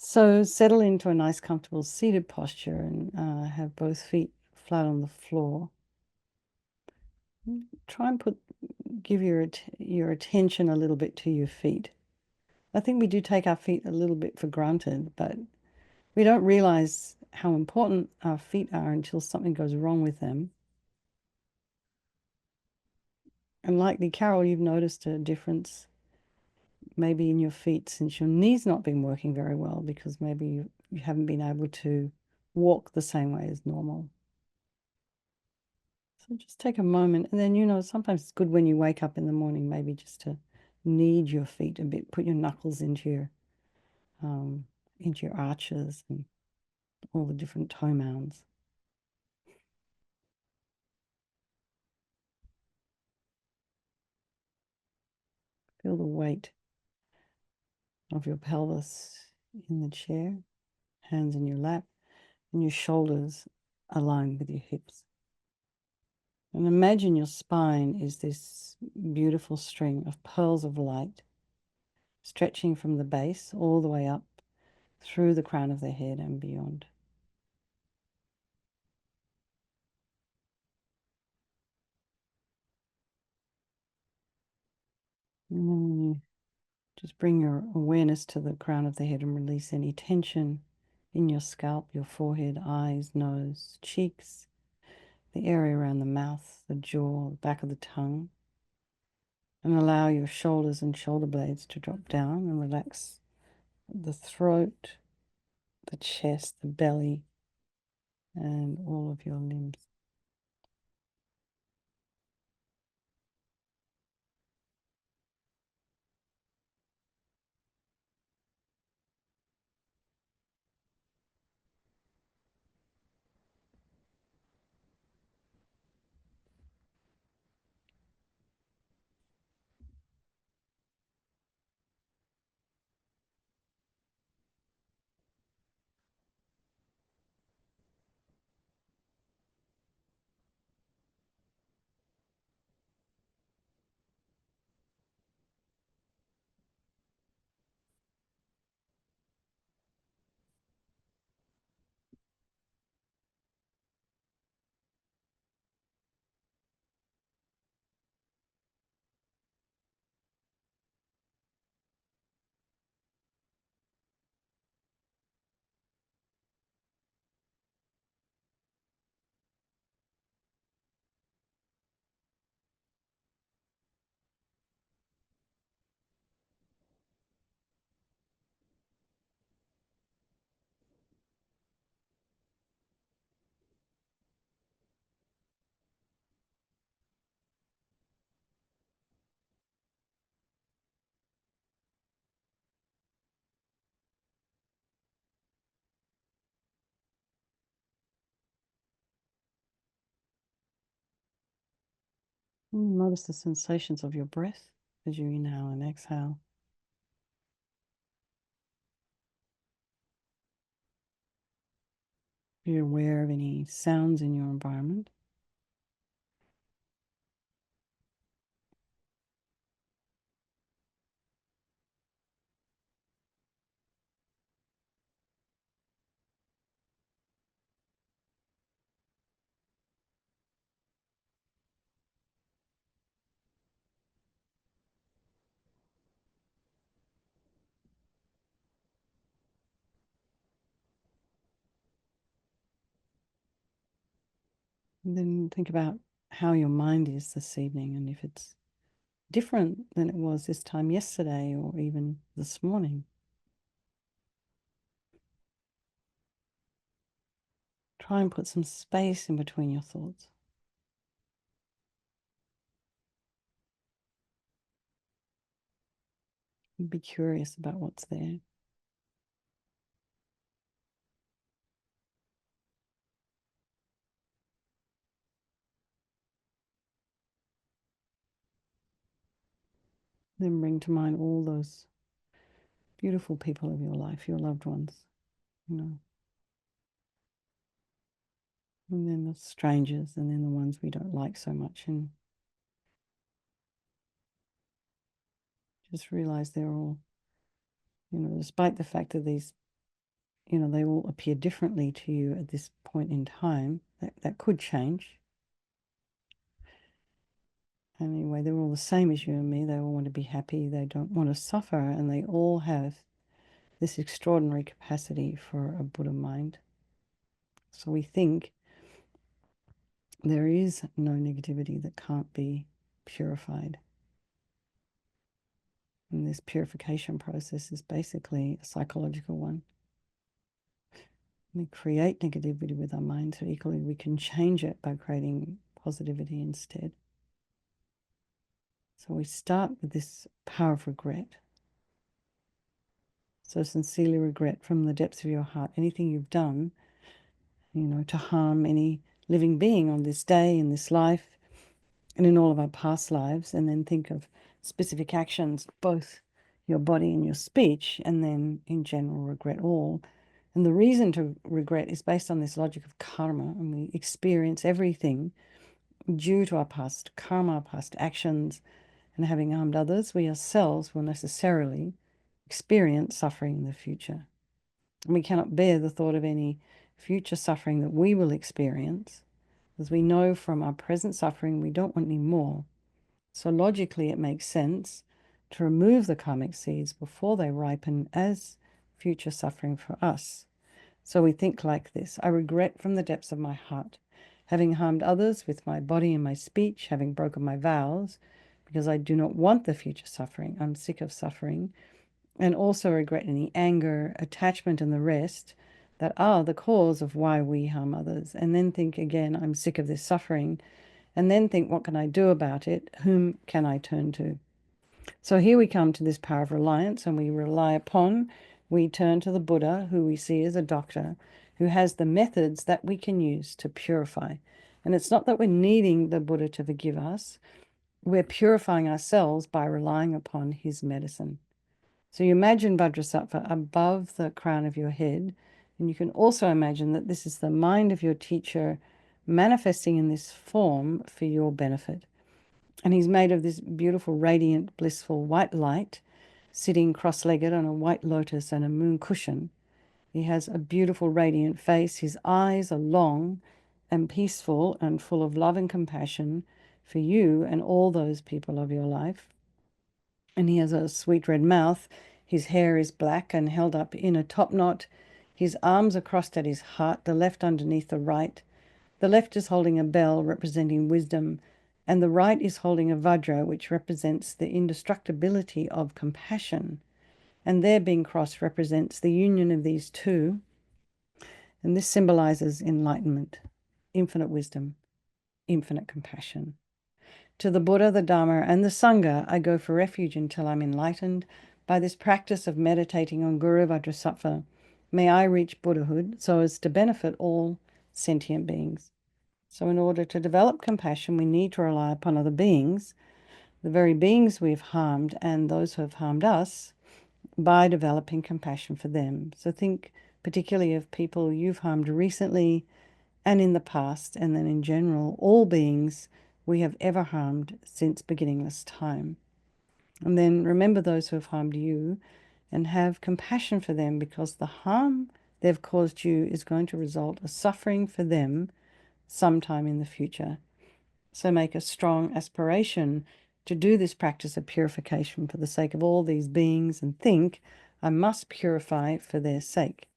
So settle into a nice, comfortable seated posture and have both feet flat on the floor. Try and give your attention a little bit to your feet. I think we do take our feet a little bit for granted, but we don't realize how important our feet are until something goes wrong with them. And likely, Carol, you've noticed a difference maybe in your feet since your knee's not been working very well because maybe you haven't been able to walk the same way as normal. So just take a moment, and then sometimes it's good when you wake up in the morning, maybe just to knead your feet a bit, put your knuckles into your arches and all the different toe mounds. Feel the weight of your pelvis in the chair, hands in your lap, and your shoulders aligned with your hips. And imagine your spine is this beautiful string of pearls of light stretching from the base all the way up through the crown of the head and beyond. And then you just bring your awareness to the crown of the head and release any tension in your scalp, your forehead, eyes, nose, cheeks, the area around the mouth, the jaw, the back of the tongue. And allow your shoulders and shoulder blades to drop down and relax the throat, the chest, the belly, and all of your limbs. Notice the sensations of your breath as you inhale and exhale. Be aware of any sounds in your environment. And then think about how your mind is this evening and if it's different than it was this time yesterday or even this morning. Try and put some space in between your thoughts. And be curious about what's there. Then bring to mind all those beautiful people of your life, your loved ones, you know, and then the strangers, and then the ones we don't like so much. And just realize they're all, despite the fact that these they all appear differently to you at this point in time. That could change. Anyway, they're all the same as you and me. They all want to be happy. They don't want to suffer, and they all have this extraordinary capacity for a Buddha mind. So we think there is no negativity that can't be purified. And this purification process is basically a psychological one. We create negativity with our mind, so equally we can change it by creating positivity instead. So we start with this power of regret. So sincerely regret from the depths of your heart anything you've done, to harm any living being on this day, in this life, and in all of our past lives, and then think of specific actions, both your body and your speech, and then in general regret all. And the reason to regret is based on this logic of karma, and we experience everything due to our past karma, our past actions, and having harmed others, we ourselves will necessarily experience suffering in the future. And we cannot bear the thought of any future suffering that we will experience, as we know from our present suffering we don't want any more. So logically, it makes sense to remove the karmic seeds before they ripen as future suffering for us. So we think like this: I regret from the depths of my heart having harmed others with my body and my speech, having broken my vows, because I do not want the future suffering. I'm sick of suffering, and also regret any anger, attachment, and the rest that are the cause of why we harm others. And then think again, I'm sick of this suffering. And then think, what can I do about it? Whom can I turn to? So here we come to this power of reliance, and we turn to the Buddha, who we see as a doctor, who has the methods that we can use to purify. And it's not that we're needing the Buddha to forgive us. We're purifying ourselves by relying upon his medicine. So you imagine Vajrasattva above the crown of your head, and you can also imagine that this is the mind of your teacher manifesting in this form for your benefit. And he's made of this beautiful, radiant, blissful white light, sitting cross-legged on a white lotus and a moon cushion. He has a beautiful, radiant face. His eyes are long and peaceful and full of love and compassion for you and all those people of your life. And he has a sweet red mouth. His hair is black and held up in a top knot. His arms are crossed at his heart, the left underneath the right. The left is holding a bell representing wisdom, and the right is holding a vajra, which represents the indestructibility of compassion. And their being crossed represents the union of these two. And this symbolizes enlightenment, infinite wisdom, infinite compassion. To the Buddha, the Dharma, and the Sangha, I go for refuge until I'm enlightened. By this practice of meditating on Guru Vajrasattva, may I reach Buddhahood so as to benefit all sentient beings. So in order to develop compassion, we need to rely upon other beings, the very beings we've harmed and those who have harmed us, by developing compassion for them. So think particularly of people you've harmed recently and in the past, and then in general, all beings we have ever harmed since beginningless time. And then remember those who have harmed you and have compassion for them, because the harm they've caused you is going to result in suffering for them sometime in the future. So make a strong aspiration to do this practice of purification for the sake of all these beings, and think, I must purify for their sake.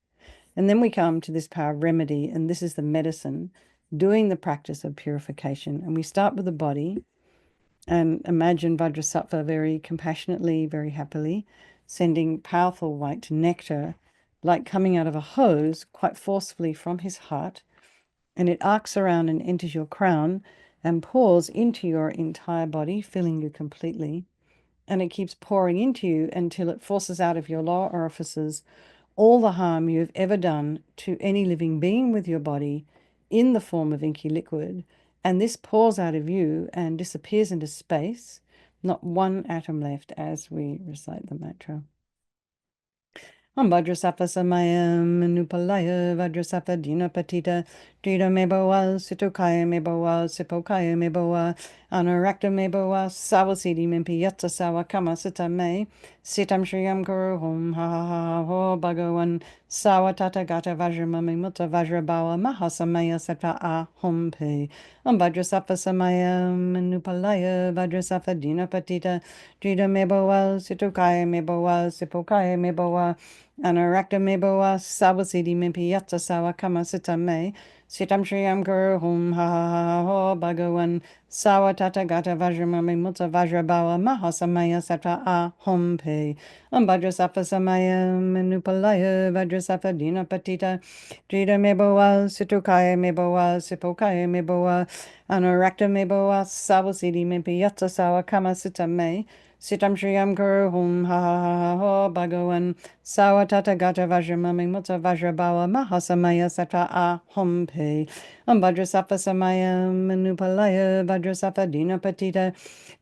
And then we come to this power of remedy, and this is the medicine, doing the practice of purification. And we start with the body, and imagine Vajrasattva very compassionately, very happily, sending powerful white nectar, like coming out of a hose, quite forcefully from his heart, and it arcs around and enters your crown and pours into your entire body, filling you completely. And it keeps pouring into you until it forces out of your lower orifices all the harm you've ever done to any living being with your body in the form of inky liquid. And this pours out of you and disappears into space, not one atom left, as we recite the mantra. Vajrasattva samayam nupalaya Vajrasattva dinapatita Drita mebowa Sitokaya mebowa Sipokaya mebowa Anarakta mebowa Sawasidi mimpi yatsa sawa kama sita me Sitam Shriyam Guru Hum Ha Ha Ha Ho Bhagavan Sawatata Gata Vajramami Mutta Vajrabawa Mahasamaya Sattva Ahum Pe Vajrasattva Samayam Nupalaya Vajrasattva Dina Patita Drita Mebowa Situkaya Mebowa Sipokaya Mebowa Anarakta Mebowa Sawasidi Mimpi Yatsa Sawa Kama Sita Me Sitam Shriyam Guru Hum Ha Ha Ha Ho Bhagavan Sawatata Gata Vajramami Mutta Vajrabawa Mahasamaya Sattva Ahum Pe Vajrasattva Samayam Nupalaya Vajrasattva Dina Patita Drita Mebowa Situkaya Mebowa Sipokaya Mebowa Anarakta Mebowa Sawasidi Mimpi Yatsa Sawa Kama Sita Me Sitam Shriyam Guru Hum Ha Ha Ha Ho Bhagavan Sawatata Gata Vajramami Mutta Vajrabawa Mahasamaya Sattva Ahum Pe Vajrasattva Samayam Nupalaya Vajrasattva Dina Patita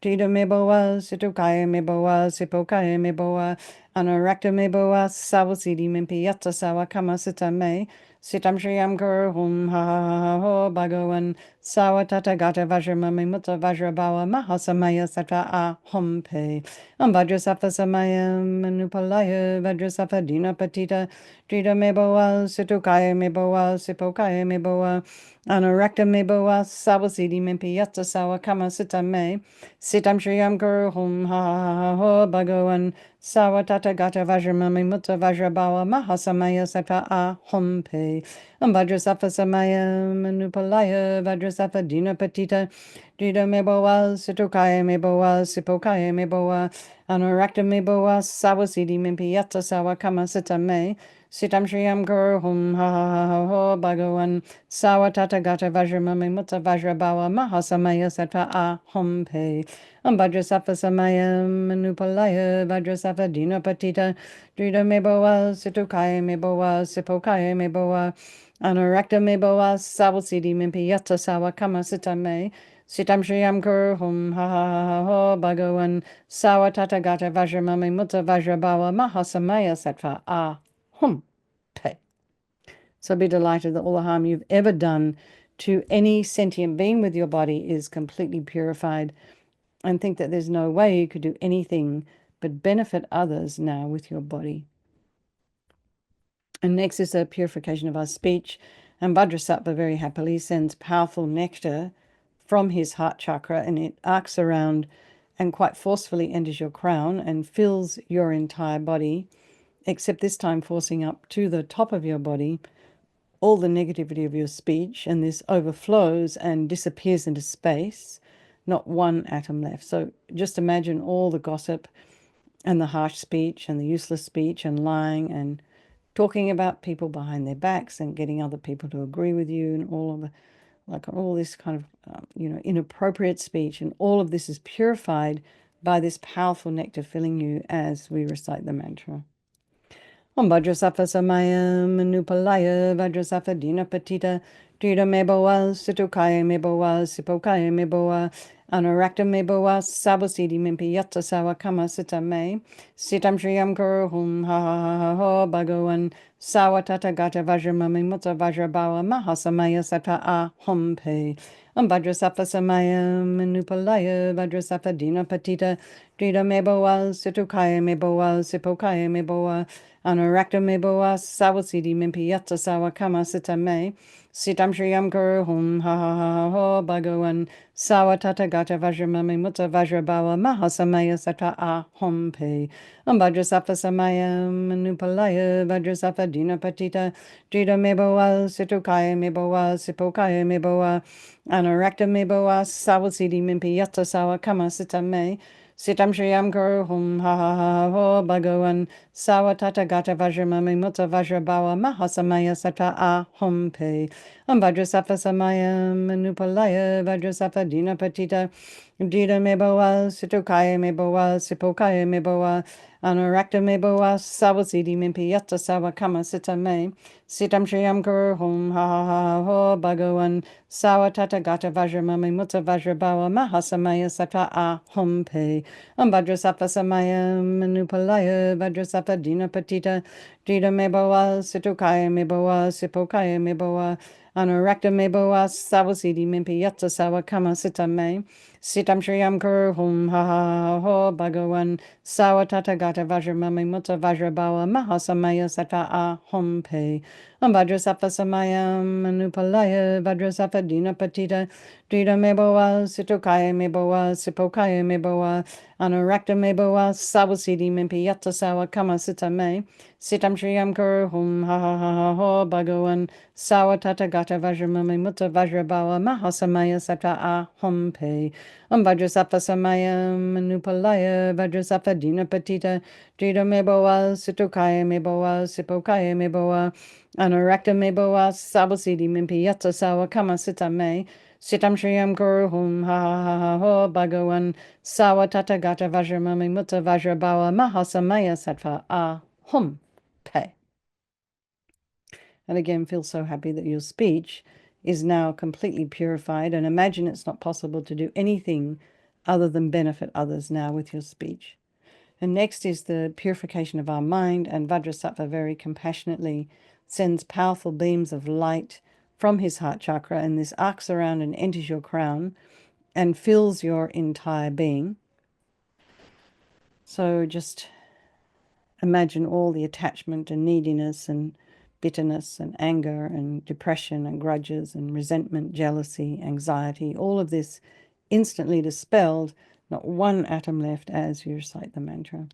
Drita Mebowa Situkaya Mebowa Sipokaya Mebowa Anarakta Mebowa Sawasidi Mimpi Yatsa Sawa Kama Sita Me Sitam Shriyam Guru Hum Ha Ha Ha Ho Bhagavan Sawatata Gata Vajramami Mutta Vajrabawa Mahasamaya Sattva Ahum Pe Vajrasattva Samayam Nupalaya Vajrasattva Dina Patita Drita Mebowa Situkaya Mebowa Sipokaya Mebowa Anarakta Mebowa Sawasidi Mimpi Yatsa Sawa Kama Sita Me Sitam Shriyam Guru Hum Ha Ha Ha Ho Bhagavan Sawatata Gata Vajramami Mutta Vajrabawa Mahasamaya Sattva Ahum Pe Vajrasattva Samayam Nupalaya Vajrasattva Dina Patita Drita Mebowa Situkaya Mebowa Sipokaya Mebowa Anarakta Mebowa Sawasidi Mimpi Yatsa Sawa Kama Sita Me Sitam Shriyam Guru Hum Ha Ha Ha Ho Bhagavan Sawatata Gata Vajramami Mutta Vajrabawa Mahasamaya Sattva Ahum Pe Vajrasattva Samayam Nupalaya Vajrasattva Dina Patita Drita Mebowa Situkaya Mebowa Sipokaya Mebowa Anarakta Mebowa Sawasidi Mimpi Yatsa Sawa Kama Sita Me Sitam Shriyam Guru Hum Ha Ha Ha Ho Bhagavan Sawatata Gata Vajramami Mutta Vajrabawa Mahasamaya Sattva Ahum Pe. So be delighted that all the harm you've ever done to any sentient being with your body is completely purified, and think that there's no way you could do anything but benefit others now with your body. And next is the purification of our speech. And Vajrasattva very happily sends powerful nectar from his heart chakra, and it arcs around and quite forcefully enters your crown and fills your entire body, except this time forcing up to the top of your body all the negativity of your speech, and this overflows and disappears into space, not one atom left. So just imagine all the gossip and the harsh speech and the useless speech and lying and talking about people behind their backs and getting other people to agree with you, and all of the, like all this kind of inappropriate speech, and all of this is purified by this powerful nectar filling you as we recite the mantra. Vajrasattva Samayam Nupalaya Vajrasattva Dina Patita Drita Mebowa Situkaya Mebowa Sipokaya Mebowa Anarakta Mebowa Sawasidi Mimpi Yatsa Sawa Kama Sita Me Sitam Shriyam Guru Hum Ha Ha Ha Ha Ho Bhagavan Sawatata Gata Vajramami Mutta Vajrabawa Mahasamaya Sattva Ahum Pe Vajrasattva Samayam Nupalaya Vajrasattva Dina Patita Drita Mebowa Situkaya Mebowa Sipokaya Mebowa Anarakta Mebowa Sawasidi Mimpi Yatsa Sawa Kama Sita Me Sitam Shriyam Guru Hum Ha Ha Ha Ho Bhagavan Sawatata Gata Vajramami Mutta Vajrabawa Mahasamaya Sattva Ahum Pe Vajrasattva Samayam Nupalaya Vajrasattva Dina Patita Drita Mebowa Situkaya Mebowa Sipokaya Mebowa Anarakta Mebowa Sawasidi Mimpi Yatsa Sawa Kama Sita Me Sitam Shriyam Guru Hum Ha Ha Ha Ho Bhagavan Sawatata Gata Vajramami Mutta Vajrabawa Mahasamaya Sattva Ahum Pe Vajrasattva Samayam Nupalaya Vajrasattva Dina Patita Drita Mebowa Situkaya Mebowa Sipokaya Mebowa Anarakta Mebowa Sawasidi Mimpi Yatsa Sawa Kama Sita Me Sitam Shriyam Guru Hum Ha Ha Ha Ho Bhagavan Sawatata Gata Vajramami Mutta Vajrabawa Mahasamaya Sattva Ahum Pe Vajrasattva Samayam Nupalaya Vajrasattva Dina Patita Drita Mebowa Situkaya Mebowa Sipokaya Mebowa Anurakta me boa savasidi mimpi yatta sawa kama sita me. Sitam shriyam kuru hum ha ha ho bhagawan sawa tata gata vajra mami mutta vajra bawa mahasamaya sata a hum pe. Vajrasattva samayam anupalaya vajrasattva dina patita drita meboa situkaya meboa sipokaya meboa anurakta meboa savasidi mimpi yatta sawa kama sita me. Sitam shriyam kuru hum ha ha ha ha ho bhagawan sawa tata gata vajra mami mutta vajra bawa mahasamaya sata a hum pe. Vajrasattva samayam anupalaya vajrasattva dina patita drita meboa situkaya meboa sipokaya meboa Anurakta me boa sabasidi mimpi yatsa sawa kama sita me. Sitam shriyam guru hum ha ha ha ha ho bhagawan sawa tata gata vajra mami mutta vajra bawa mahasamaya sattva a hum pe. And again, feel so happy that your speech is now completely purified, and imagine it's not possible to do anything other than benefit others now with your speech. And next is the purification of our mind, and Vajrasattva very compassionately sends powerful beams of light from his heart chakra, and this arcs around and enters your crown and fills your entire being. So just imagine all the attachment and neediness and bitterness and anger and depression and grudges and resentment, jealousy, anxiety, all of this instantly dispelled, not one atom left as you recite the mantra.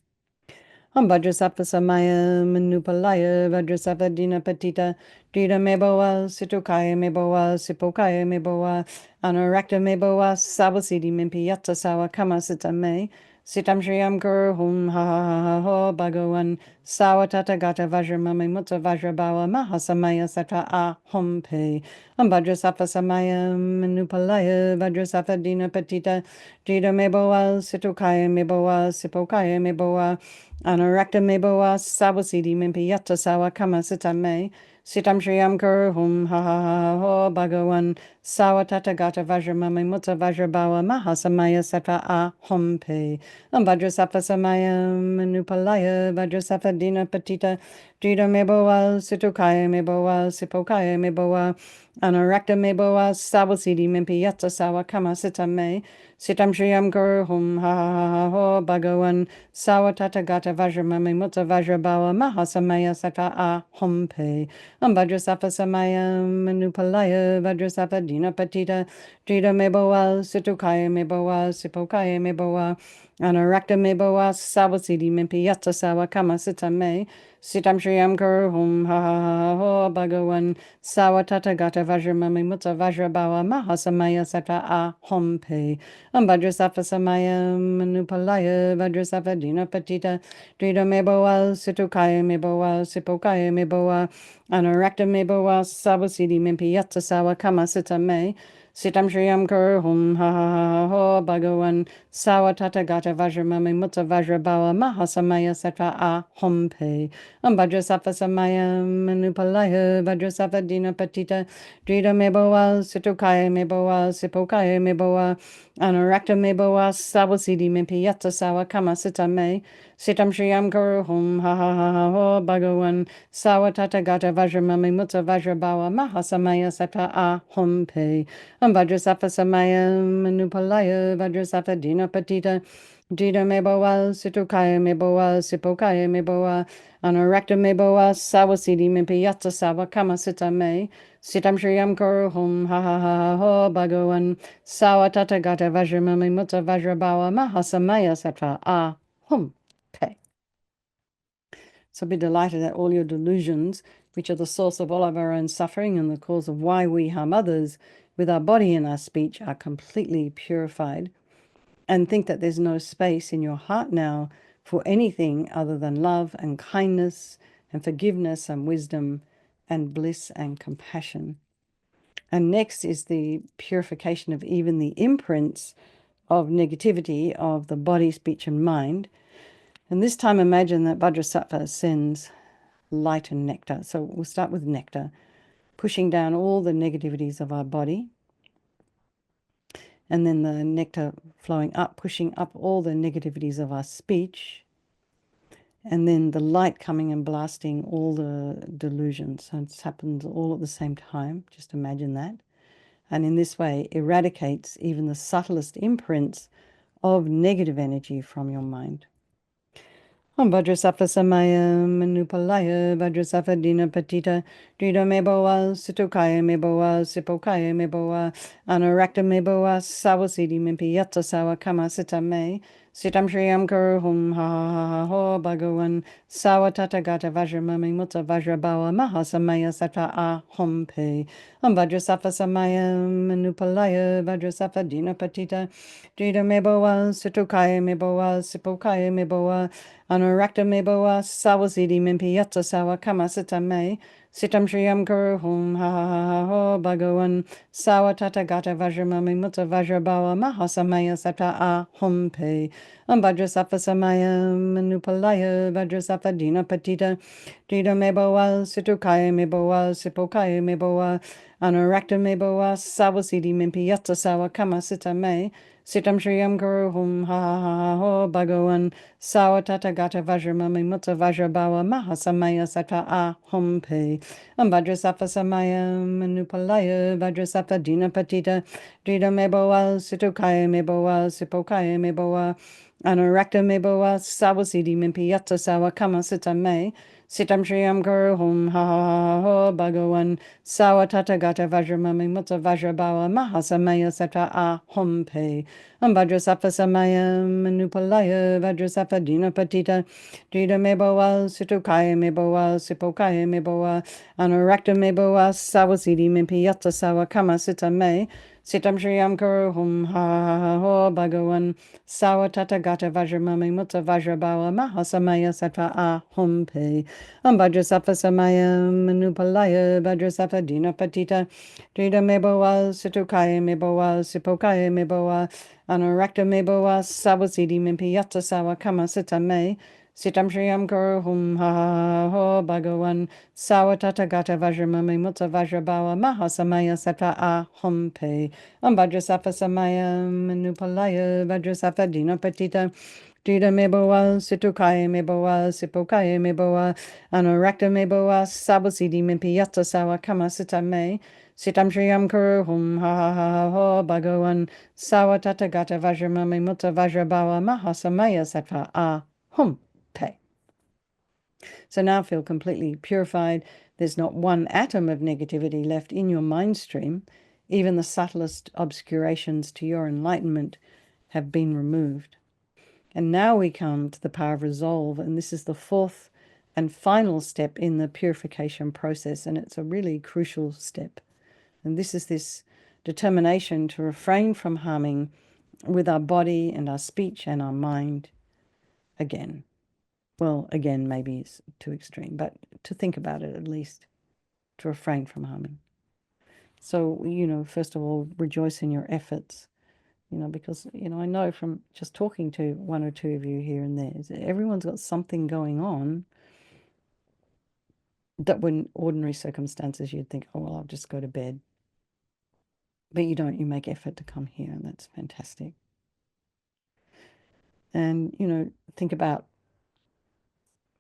Vajrasattva samaya manupalaya vajrasattva dina patita drita meboa situkaya meboa sipokaya meboa anurakta meboa savasidi mimpi yatta sawa kama sita me sitam shriyam guru hum ha ha ha ha ho bhagawan sawa tata gata vajra mami mutta vajra bawa mahasamaya sata a hum pe vajrasattva samaya manupalaya vajrasattva dina patita drita meboa situkaya meboa sipokaya meboa Anurakta meboa savasidi mimpi yatta sawa kama sita me. Sitam shriyam kuru hum ha ha ha ha ho bhagawan sawa tata gata vajra mami mutta vajra bawa mahasamaya sata a hum pe. Vajrasattva samaya manupalaya vajrasattva dina patita drita meboa situkaya meboa sipokaya meboa anurakta meboa savasidi mimpi yatta sawa kama sita me. Sitam shriyam guru hum ha ha ha ha ho bhagawan sawa tata gata vajra mami mutta vajra bawa mahasamaya sata a hum pe. Vajrasattva samaya manupalaya vajrasattva dina patita drita meboa situkaya meboa sipokaya meboa anurakta meboa savasidi mimpi yatta sawa kama sita me. Sitam shriyam guru hum ha ha ha ha ho bhagawan sawa tata gata vajra mami mutta vajra bawa mahasamaya sata a hum pe. Vajrasattva samaya manupalaya vajrasattva dina patita drita meboa situkaya meboa sipokaya meboa anurakta meboa savasidi mimpi yatta sawa kama sita me. Sitam shriyam guru hum ha ha ha ha ho bhagawan sawa tata gata vajra mami mutta vajra bawa mahasamaya sata a hum pe. Vajrasattva samaya manupalaya vajrasattva dina patita drita meboa situkaya meboa sipokaya meboa anurakta meboa savasidi mimpi yatta sawa kama sita me. Sitam shriyam guru hum ha ha ha ha ho bhagawan sawa tata gata vajra mami mutta vajra bawa mahasamaya sata a hum pe. Vajrasattva samaya manupalaya vajrasattva dina patita drita meboa situkaya meboa sipokaya meboa anurakta meboa savasidi mimpi yatta sawa kama sita me. Sitam shriyam guru hum ha ha ha ha ho bhagawan sawa tata gata vajra mami mutta vajra bawa mahasamaya sata a hum pe. So be delighted that all your delusions, which are the source of all of our own suffering and the cause of why we harm others with our body and our speech, are completely purified. And think that there's no space in your heart now for anything other than love and kindness and forgiveness and wisdom and bliss and compassion. And next is the purification of even the imprints of negativity of the body, speech, and mind. And this time imagine that Vajrasattva sends light and nectar. So we'll start with nectar, pushing down all the negativities of our body. And then the nectar flowing up, pushing up all the negativities of our speech. and then the light coming and blasting all the delusions. So it happens all at the same time. Just imagine that. And in this way, eradicates even the subtlest imprints of negative energy from your mind. Om Vajrasattva Samaya Manupalaya Vajrasattva Dina Patita Drita Meboa Situkaya Meboa Sipokaya Meboa Anarakta Meboa Sawasidi Mimpi Yatsa Sawa Kama Sita Me Sitam Shriyam Kuru Hum Ha Ha Ha Ha Ho Bhagawan Sawa Tata Gata Vajramami Mutta Vajrabawa Mahasamaya Sattva A Hum Pe Om Vajrasattva Samaya Manupalaya Vajrasattva Dina Patita Drita Meboa Situkaya Meboa Sipokaya Meboa Anurakta meboa sawasidi mimpi yatsa sawa kama sita me sitam shriyam kuru hum ha ha ha ha ho bhagawan sawa tata gata vajramami mutta vajrabawa mahasamaya sata a hum pe vajrasattva samaya manupalaya vajrasattva dina patita dita meboa situkaya meboa sipokaya meboa anurakta meboa sawasidi mimpi yatsa sawa kama sita me sitam shriyam kuru hum ha ha ha ha ho bhagawan Sawa tata gata vajramami mutta vajrabawa mahasamaya sata a hum pe vajrasattva samaya manupalaya vajrasattva dina patita drita meboa situkaya meboa sipokaya meboa anurakta meboa sawasidi mimpi yatsa sawa kama sita me sitam shriyam kuru hum ha ha ha ho bhagawan sawa tata gata vajramami mutta vajrabawa mahasamaya sata a hum pe Vajrasattva samaya manupalaya vajrasattva dina patita drita meboa situkaya meboa sipokaya meboa anurakta meboa sawasidi mimpi yatsa sawa kama sita me sitam shriyam kuru hum ha ha ha ho bhagawan sawa tata gata vajramami mutta vajrabawa mahasamaya sattva a hum pe vajrasattva samaya manupalaya vajrasattva dina patita drita meboa situkaya meboa sipokaya meboa Anurakta meboa sawasidi mimpi yatsa sawa kama sita me sitam shriyam kuru hum ha ha ha ho bhagawan sawa tata gata vajramami mutta vajrabawa mahasamaya sata a hum pe vajrasattva samaya manupalaya vajrasattva dina patita Drita meboa situkaya meboa sipokaya meboa anurakta meboa sawasidi mimpi yatsa sawa kama sita me sitam shriyam kuru hum ha ha ha ha ho bhagawan sawa tata gata vajramami mutta vajrabawa mahasamaya sattva a hum pe. So now feel completely purified. There's not one atom of negativity left in your mind stream. Even the subtlest obscurations to your enlightenment have been removed. And now we come to the power of resolve, and this is the fourth and final step in the purification process, and it's a really crucial step. And this is this determination to refrain from harming with our body and our speech and our mind again. Well, again, maybe it's too extreme, but to think about it at least, to refrain from harming. So, first of all, rejoice in your efforts. Because, I know from just talking to one or two of you here and there, everyone's got something going on that when ordinary circumstances you'd think, oh, well, I'll just go to bed. But you don't, you make effort to come here, and that's fantastic. And, think about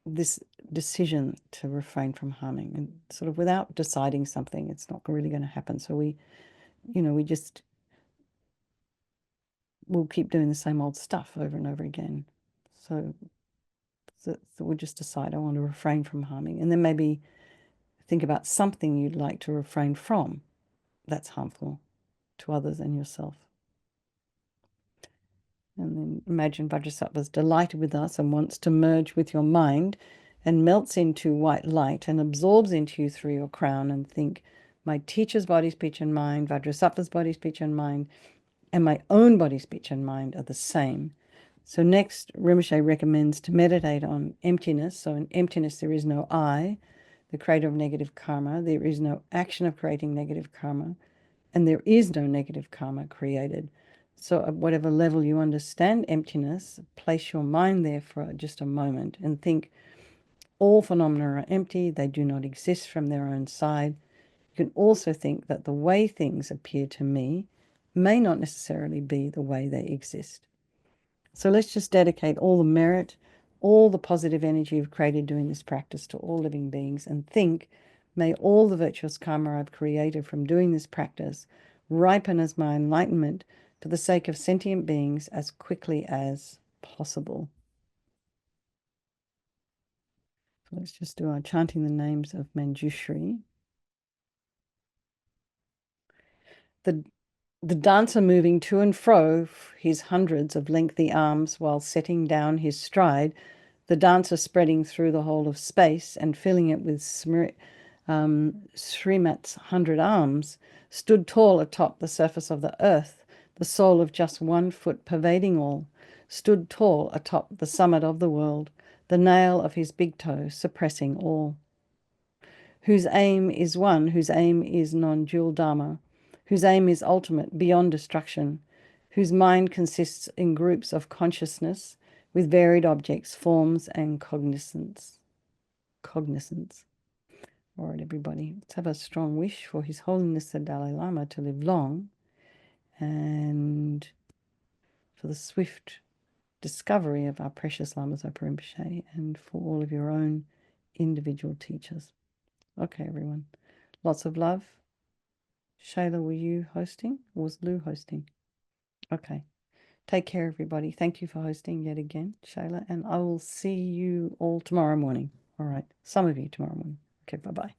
this decision to refrain from harming, and sort of without deciding something, it's not really going to happen. So we'll keep doing the same old stuff over and over again. So we'll just decide, I want to refrain from harming. And then maybe think about something you'd like to refrain from that's harmful to others and yourself. And then imagine Vajrasattva's delighted with us and wants to merge with your mind and melts into white light and absorbs into you through your crown, and think, my teacher's body, speech, and mind, Vajrasattva's body, speech, and mind, and my own body, speech, and mind are the same. So next, Rinpoche recommends to meditate on emptiness. So in emptiness, there is no I, the creator of negative karma. There is no action of creating negative karma, and there is no negative karma created. So at whatever level you understand emptiness, place your mind there for just a moment and think, all phenomena are empty. They do not exist from their own side. You can also think that the way things appear to me may not necessarily be the way they exist. So let's just dedicate all the merit, all the positive energy you've created doing this practice to all living beings, and think, may all the virtuous karma I've created from doing this practice ripen as my enlightenment for the sake of sentient beings as quickly as possible. So let's just do our chanting the names of Manjushri. The dancer moving to and fro his hundreds of lengthy arms while setting down his stride, the dancer spreading through the whole of space and filling it with Srimat's 100 arms, stood tall atop the surface of the earth, the soul of just 1 foot pervading all, stood tall atop the summit of the world, the nail of his big toe suppressing all. Whose aim is one, whose aim is non-dual Dharma, whose aim is ultimate, beyond destruction, whose mind consists in groups of consciousness with varied objects, forms, and cognizance. All right, everybody, let's have a strong wish for His Holiness the Dalai Lama to live long and for the swift discovery of our precious Lama Zopa Rinpoche and for all of your own individual teachers. Okay, everyone, lots of love. Shayla, were you hosting or was Lou hosting? Okay. Take care, everybody. Thank you for hosting yet again, Shayla, and I will see you all tomorrow morning. All right. Some of you tomorrow morning. Okay, bye-bye.